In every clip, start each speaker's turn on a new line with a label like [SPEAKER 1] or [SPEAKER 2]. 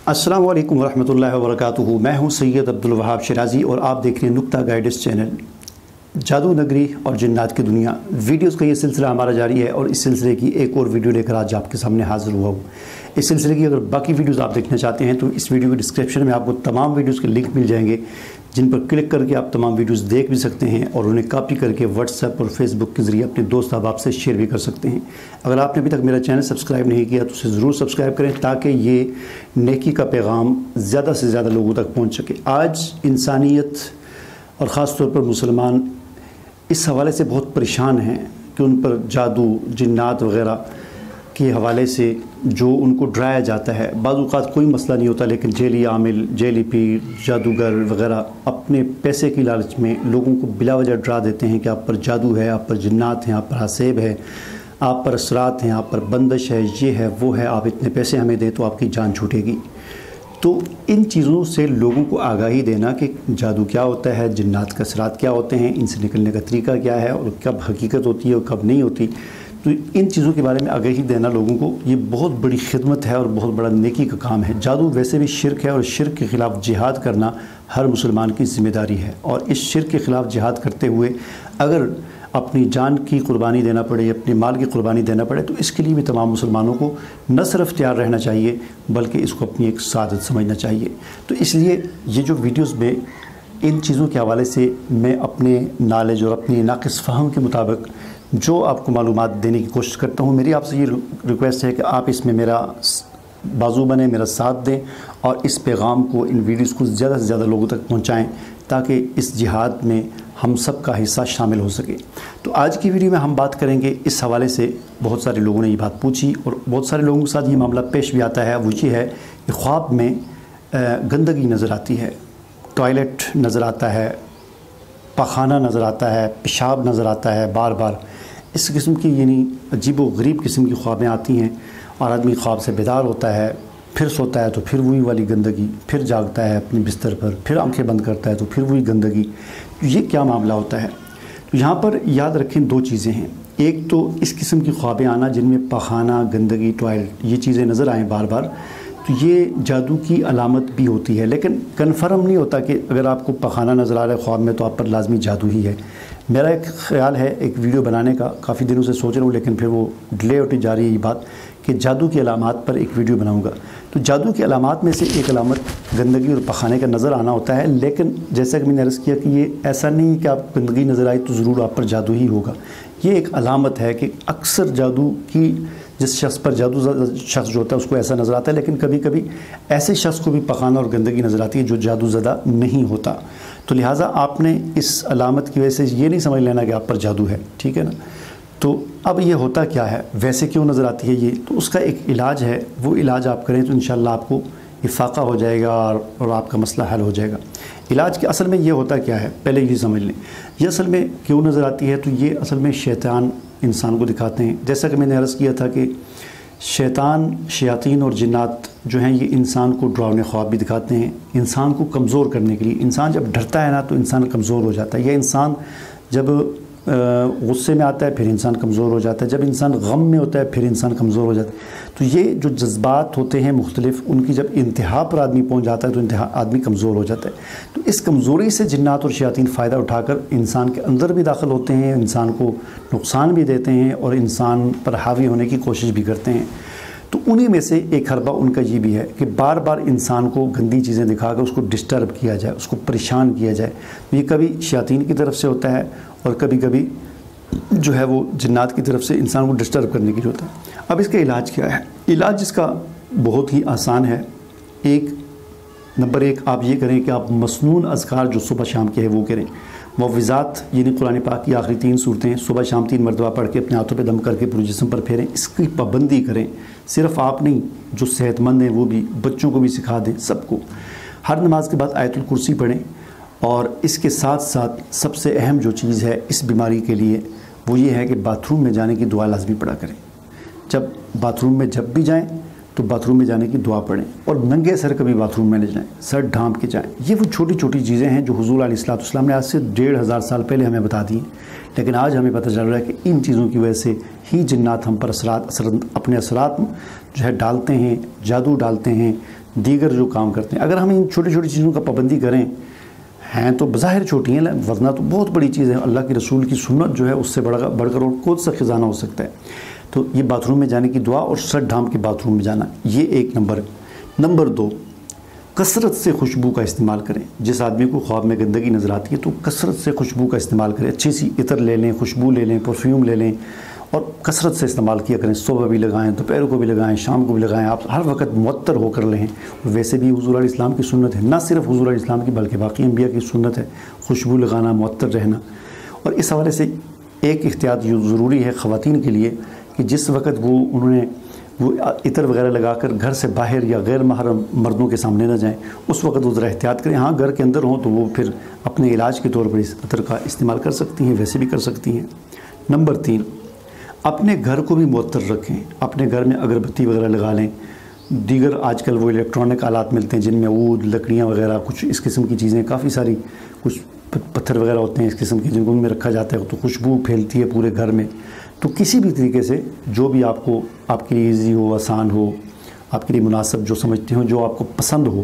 [SPEAKER 1] अस्सलाम वालेकुम वरहमतुल्लाहि वबरकातुहू। मैं हूं सैयद अब्दुल वहाब शिराजी और आप देख रहे हैं नुक्ता गाइडेंस चैनल। जादू नगरी और जिन्नात की दुनिया वीडियोस का ये सिलसिला हमारा जारी है और इस सिलसिले की एक और वीडियो लेकर आज आपके सामने हाजिर हुआ हूँ। इस सिलसिले की अगर बाकी वीडियोस आप देखना चाहते हैं तो इस वीडियो के डिस्क्रिप्शन में आपको तमाम वीडियोस के लिंक मिल जाएंगे, जिन पर क्लिक करके आप तमाम वीडियोस देख भी सकते हैं और उन्हें कॉपी करके व्हाट्सएप और फेसबुक के ज़रिए अपने दोस्त अहबाब से शेयर भी कर सकते हैं। अगर आपने अभी तक मेरा चैनल सब्सक्राइब नहीं किया तो उसे ज़रूर सब्सक्राइब करें ताकि ये नेकी का पैगाम ज़्यादा से ज़्यादा लोगों तक पहुँच सके। आज इंसानियत और ख़ास तौर पर मुसलमान इस हवाले से बहुत परेशान हैं कि उन पर जादू, जिन्नात वग़ैरह के हवाले से जो उनको डराया जाता है। बाज़ औक़ात कोई मसला नहीं होता, लेकिन जेली आमिल, जेली पीर, जादूगर वग़ैरह अपने पैसे की लालच में लोगों को बिला वजह डरा देते हैं कि आप पर जादू है, आप पर जिन्नात हैं, आप पर हसेब है, आप पर असरात हैं, आप पर बंदिश है, ये है वो है, आप इतने पैसे हमें दें तो आपकी जान छूटेगी। तो इन चीज़ों से लोगों को आगाही देना कि जादू क्या होता है, जिन्नात के असरात क्या होते हैं, इनसे निकलने का तरीका क्या है और कब हकीकत होती है और कब नहीं होती, तो इन चीज़ों के बारे में आगाही देना लोगों को ये बहुत बड़ी खिदमत है और बहुत बड़ा नेकी का काम है। जादू वैसे भी शिरक है और शिरक के ख़िलाफ़ जिहाद करना हर मुसलमान की ज़िम्मेदारी है और इस शिरक के ख़िलाफ़ जिहाद करते हुए अगर अपनी जान की कुर्बानी देना पड़े, अपने माल की कुर्बानी देना पड़े, तो इसके लिए भी तमाम मुसलमानों को न सिर्फ तैयार रहना चाहिए बल्कि इसको अपनी एक सादत समझना चाहिए। तो इसलिए ये जो वीडियोस में इन चीज़ों के हवाले से मैं अपने नॉलेज और अपनी नाक़िस फ़हम के मुताबिक जो आपको मालूमात देने की कोशिश करता हूँ। मेरी आपसे ये रिक्वेस्ट है कि आप इसमें मेरा बाजू बने, मेरा साथ दें और इस पैगाम को, इन वीडियोस को ज़्यादा से ज़्यादा लोगों तक पहुँचाएँ ताकि इस जिहाद में हम सब का हिस्सा शामिल हो सके। तो आज की वीडियो में हम बात करेंगे इस हवाले से। बहुत सारे लोगों ने ये बात पूछी और बहुत सारे लोगों के साथ ये मामला पेश भी आता है। वो ये है कि ख्वाब में गंदगी नज़र आती है, टॉयलेट नज़र आता है, पखाना नज़र आता है, पेशाब नज़र आता है, बार बार इस किस्म की यानी अजीब व गरीब किस्म की ख्वाबें आती हैं और आदमी ख्वाब से बेदार होता है, फिर सोता है तो फिर वही वाली गंदगी, फिर जागता है अपने बिस्तर पर, फिर आंखें बंद करता है तो फिर वही गंदगी। तो ये क्या मामला होता है? तो यहाँ पर याद रखें दो चीज़ें हैं। एक तो इस किस्म की ख्वाबें आना जिनमें पखाना, गंदगी, टॉयलेट ये चीज़ें नज़र आएँ बार बार, तो ये जादू की अलामत भी होती है, लेकिन कन्फर्म नहीं होता कि अगर आपको पखाना नज़र आ रहा है ख्वाब में तो आप पर लाजमी जादू ही है। मेरा एक ख़्याल है एक वीडियो बनाने का, काफ़ी दिनों से सोच रहा हूँ लेकिन फिर वो डिले होती जा रही है ये बात कि जादू की अलामात पर एक वीडियो बनाऊँगा। तो जादू की अलामात में से एक अलामत गंदगी और पखाने का नज़र आना होता है, लेकिन जैसा कि मैंने अर्ज़ किया कि ये ऐसा नहीं कि आप गंदगी नज़र आई तो ज़रूर आप पर जादू ही होगा। ये एक अलामत है कि अक्सर जादू की जिस शख्स पर जादू शख्स जो होता है उसको ऐसा नज़र आता है, लेकिन कभी कभी ऐसे शख्स को भी पखाना और गंदगी नज़र आती है जो जादू ज़दा नहीं होता। तो लिहाजा आपने इस अलामत की वजह से ये नहीं समझ लेना कि आप पर जादू है, ठीक है ना। तो अब ये होता क्या है, वैसे क्यों नज़र आती है ये, तो उसका एक इलाज है। वो इलाज आप करें तो इंशाअल्लाह आपको इफ़ाक़ा हो जाएगा और आपका मसला हल हो जाएगा। इलाज के असल में ये होता क्या है पहले ये समझ लें। ये असल में क्यों नज़र आती है, तो ये असल में शैतान इंसान को दिखाते हैं। जैसा कि मैंने अर्ज़ किया था कि शैतान, शयातीन और जिन्नात जो हैं ये इंसान को डरावने ख्वाब भी दिखाते हैं, इंसान को कमज़ोर करने के लिए। इंसान जब डरता है ना तो इंसान कमज़ोर हो जाता है, या इंसान जब गुस्से में आता है फिर इंसान कमज़ोर हो जाता है, जब इंसान गम में होता है फिर इंसान कमज़ोर हो जाता है। तो ये जो जज्बात होते हैं मुख्तलिफ़, उनकी जब इंतहा पर आदमी पहुंच जाता है तो आदमी कमज़ोर हो जाता है। तो इस कमज़ोरी से जिन्नात और शयातीन फ़ायदा उठाकर इंसान के अंदर भी दाखिल होते हैं, इंसान को नुकसान भी देते हैं और इंसान पर हावी होने की कोशिश भी करते हैं। तो उन्हीं में से एक हरबा उनका ये भी है कि बार बार इंसान को गंदी चीज़ें दिखाकर उसको डिस्टर्ब किया जाए, उसको परेशान किया जाए। तो ये कभी शयातीन की तरफ से होता है और कभी कभी जो है वो जिन्नात की तरफ से इंसान को डिस्टर्ब करने के लिए होता है। अब इसका इलाज क्या है? इलाज इसका बहुत ही आसान है। नंबर एक आप ये करें कि आप मसनून अज़कार जो सुबह शाम के हैं वो करें। मुअव्विज़ात यानी कुरान पाक की आखिरी 3 सूरतें सुबह शाम 3 मरतबा पढ़ के अपने हाथों पे दम करके पूरे जिस्म पर फेरें। इसकी पाबंदी करें, सिर्फ़ आप नहीं, जो सेहतमंद हैं वो भी, बच्चों को भी सिखा दें, सबको। हर नमाज के बाद आयतुल कुर्सी पढ़ें और इसके साथ साथ सबसे अहम जो चीज़ है इस बीमारी के लिए वो ये है कि बाथरूम में जाने की दुआ लाजमी पढ़ा करें। जब बाथरूम में जब भी जाएँ تو باتھ روم میں جانے کی دعا پڑھیں اور ننگے سر کبھی باتھ روم میں نہ جائیں، سر ڈھانپ کے جائیں۔ یہ وہ چھوٹی چھوٹی چیزیں ہیں جو حضور علیہ السلام نے آج سے 1500 سال پہلے ہمیں بتا دی ہیں، لیکن آج ہمیں پتہ چل رہا ہے کہ ان چیزوں کی وجہ سے ہی جنات ہم پر اپنے اثرات جو ہے ڈالتے ہیں، جادو ڈالتے ہیں، دیگر جو کام کرتے ہیں۔ اگر ہم ان چھوٹی چھوٹی چیزوں کا پابندی کریں، ہیں تو بظاہر چھوٹی ہیں ورنہ تو بہت بڑی چیز ہے، اللہ کے رسول کی سنت جو ہے اس سے بڑھ کر اور کون سا خزانہ ہو سکتا ہے۔ تو یہ باتھ روم میں جانے کی دعا اور سر ڈھانپ کے باتھ روم میں جانا، یہ ایک نمبر ہے۔ نمبر 2، کثرت سے خوشبو کا استعمال کریں۔ جس آدمی کو خواب میں گندگی نظر آتی ہے تو کثرت سے خوشبو کا استعمال کریں، اچھی سی عطر لے لیں، خوشبو لے لیں، پرفیوم لے لیں اور کثرت سے استعمال کیا کریں۔ صبح بھی لگائیں، دوپہر کو بھی لگائیں، شام کو بھی لگائیں، آپ ہر وقت معطر ہو کر لیں۔ اور ویسے بھی حضور علیہ السلام کی سنت ہے، نہ صرف حضور علیہ السلام کی بلکہ باقی انبیاء کی سنت ہے خوشبو لگانا، معطر رہنا۔ اور اس حوالے سے ایک احتیاط جو ضروری ہے خواتین کے لیے کہ جس وقت انہوں نے وہ عطر وغیرہ لگا کر گھر سے باہر یا غیر محرم مردوں کے سامنے نہ جائیں، اس وقت وہ ذرا احتیاط کریں۔ ہاں گھر کے اندر ہوں تو وہ پھر اپنے علاج کے طور پر اس عطر کا استعمال کر سکتی ہیں، ویسے بھی کر سکتی ہیں۔ نمبر 3، اپنے گھر کو بھی معطر رکھیں، اپنے گھر میں اگربتی وغیرہ لگا لیں۔ دیگر آج کل وہ الیکٹرانک آلات ملتے ہیں جن میں عود، لکڑیاں وغیرہ کچھ اس قسم کی چیزیں کافی ساری، کچھ پتھر وغیرہ ہوتے ہیں اس قسم کے جن کو ان میں رکھا جاتا ہے تو خوشبو پھیلتی ہے پورے گھر میں۔ تو کسی بھی طریقے سے جو بھی آپ کے لیے ایزی ہو، آسان ہو، آپ کے لیے مناسب جو سمجھتے ہوں، جو آپ کو پسند ہو،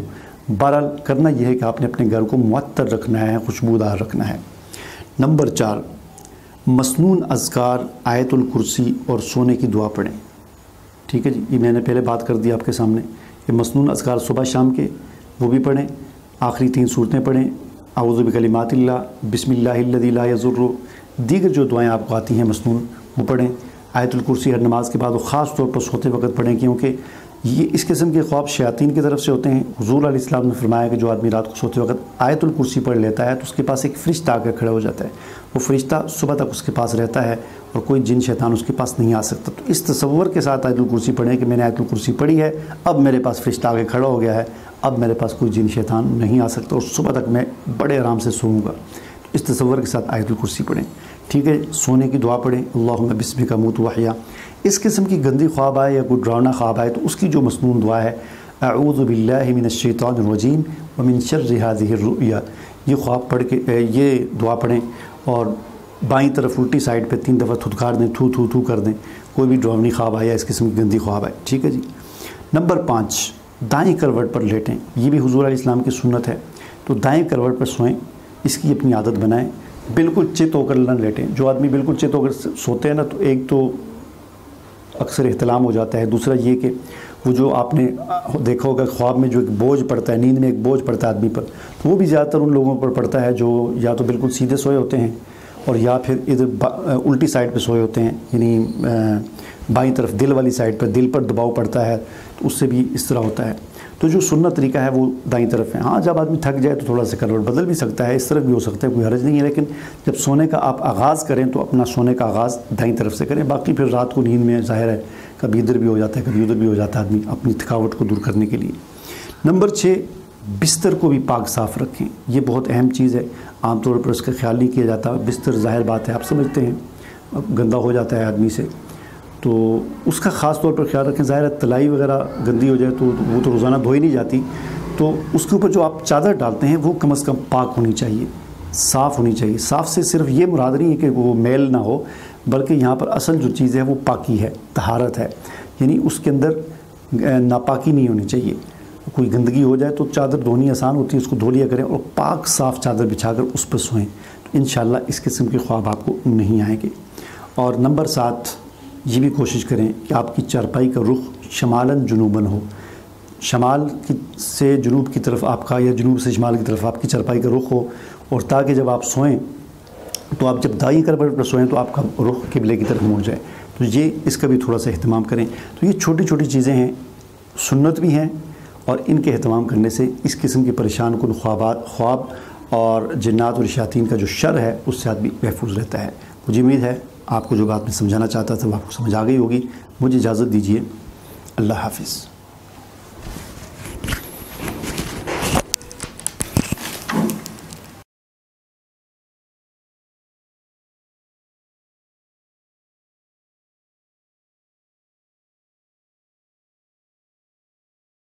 [SPEAKER 1] بہرحال کرنا یہ ہے کہ آپ نے اپنے گھر کو معطر رکھنا ہے، خوشبودار رکھنا ہے۔ نمبر 4، مسنون اذکار، آیت الکرسی اور سونے کی دعا پڑھیں۔ ٹھیک ہے جی، یہ میں نے پہلے بات کر دی آپ کے سامنے کہ مسنون اذکار صبح شام کے وہ بھی پڑھیں، آخری 3 صورتیں پڑھیں، اعوذ بکلمات اللہ، بسم اللہ الذی لا یضر، دیگر جو دعائیں آپ کو آتی ہیں مسنون وہ پڑھیں۔ آیت الکرسی ہر نماز کے بعد وہ خاص طور پر سوتے وقت پڑھیں، کیونکہ یہ اس قسم کے خواب شیاطین کی طرف سے ہوتے ہیں۔ حضور علیہ السلام نے فرمایا کہ جو آدمی رات کو سوتے وقت آیت الکرسی پڑھ لیتا ہے تو اس کے پاس ایک فرشتہ آ کر کھڑا ہو جاتا ہے، وہ فرشتہ صبح تک اس کے پاس رہتا ہے اور کوئی جن شیطان اس کے پاس نہیں آ سکتا۔ تو اس تصور کے ساتھ آیت الکرسی پڑھیں کہ میں نے آیت الکرسی پڑھی ہے، اب میرے پاس فرشتہ آ کے کھڑا ہو گیا ہے، اب میرے پاس کوئی جن شیطان نہیں آ سکتا اور صبح تک میں بڑے آرام سے سوؤں گا۔ اس تصور کے ساتھ آیت الکرسی پڑھیں۔ ٹھیک ہے، سونے کی دعا پڑھیں، اللہم بسمک اموت واحیا۔ اس قسم کی گندی خواب آئے یا کوئی ڈراؤنا خواب آئے تو اس کی جو مسنون دعا ہے، اعوذ باللہ من الشیطان الرجیم ومن شر هذه الرؤیا، یہ خواب پڑھ کے یہ دعا پڑھیں اور بائیں طرف الٹی سائڈ پہ 3 دفعہ تھتکار دیں، تھو تھو تھو کر دیں، کوئی بھی ڈراؤنی خواب آیا اس قسم کی گندی خواب آئے۔ ٹھیک ہے جی۔ نمبر 5، دائیں کروٹ پر لیٹیں، یہ بھی حضور علیہ السلام کی سنت ہے، تو دائیں کروٹ پر سوئیں، اس کی اپنی عادت بنائیں، بالکل چت ہو کر نہ لیٹیں۔ جو آدمی بالکل چت ہو کر سوتے ہیں نا تو ایک تو اکثر احتلام ہو جاتا ہے، دوسرا یہ کہ وہ جو آپ نے دیکھا ہوگا خواب میں جو ایک بوجھ پڑتا ہے، نیند میں ایک بوجھ پڑتا ہے آدمی پر، تو وہ بھی زیادہ تر ان لوگوں پر پڑتا ہے جو یا تو بالکل سیدھے سوئے ہوتے ہیں اور یا پھر ادھر الٹی سائڈ پہ سوئے ہوتے ہیں، یعنی بائیں طرف دل والی سائڈ پر، دل پر دباؤ پڑتا ہے تو اس سے بھی اس طرح ہوتا ہے۔ تو جو سنت طریقہ ہے وہ دائیں طرف ہے۔ ہاں جب آدمی تھک جائے تو تھوڑا سا کروٹ بدل بھی سکتا ہے، اس طرف بھی ہو سکتا ہے، کوئی حرج نہیں ہے، لیکن جب سونے کا آپ آغاز کریں تو اپنا سونے کا آغاز دائیں طرف سے کریں۔ باقی پھر رات کو نیند میں ظاہر ہے کبھی ادھر بھی ہو جاتا ہے، کبھی ادھر بھی ہو جاتا ہے آدمی اپنی تھکاوٹ کو دور کرنے کے لیے۔ نمبر 6، بستر کو بھی پاک صاف رکھیں، یہ بہت اہم چیز ہے، عام طور پر اس کا خیال نہیں کیا جاتا۔ بستر ظاہر بات ہے آپ سمجھتے ہیں گندا ہو جاتا ہے آدمی سے، تو اس کا خاص طور پر خیال رکھیں۔ ظاہر ہے تلائی وغیرہ گندی ہو جائے تو وہ تو روزانہ دھوئی نہیں جاتی، تو اس کے اوپر جو آپ چادر ڈالتے ہیں وہ کم از کم پاک ہونی چاہیے، صاف ہونی چاہیے۔ صاف سے صرف یہ مراد نہیں ہے کہ وہ میل نہ ہو، بلکہ یہاں پر اصل جو چیز ہے وہ پاکی ہے، طہارت ہے، یعنی اس کے اندر ناپاکی نہیں ہونی چاہیے۔ کوئی گندگی ہو جائے تو چادر دھونی آسان ہوتی ہے، اس کو دھو لیا کریں اور پاک صاف چادر بچھا کر اس پر سوئیں، تو انشاءاللہ اس قسم کے خواب آپ کو نہیں آئیں گے۔ اور نمبر 7، یہ بھی کوشش کریں کہ آپ کی چارپائی کا رخ شمالاً جنوباً ہو، شمال سے جنوب کی طرف آپ کا یا جنوب سے شمال کی طرف آپ کی چارپائی کا رخ ہو، اور تاکہ جب آپ سوئیں تو آپ جب دائیں کروٹ پر سوئیں تو آپ کا رخ قبلے کی طرف مڑ جائے، تو یہ اس کا بھی تھوڑا سا اہتمام کریں۔ تو یہ چھوٹی چھوٹی چیزیں ہیں، سنت بھی ہیں، اور ان کے اہتمام کرنے سے اس قسم کے پریشان کن خواب اور جنات اور شیاطین کا جو شر ہے اس سے آدمی محفوظ رہتا ہے۔ مجھے امید ہے آپ کو جو بات میں سمجھانا چاہتا تھا وہ آپ کو سمجھ آ گئی ہوگی۔ مجھے اجازت دیجیے، اللہ حافظ۔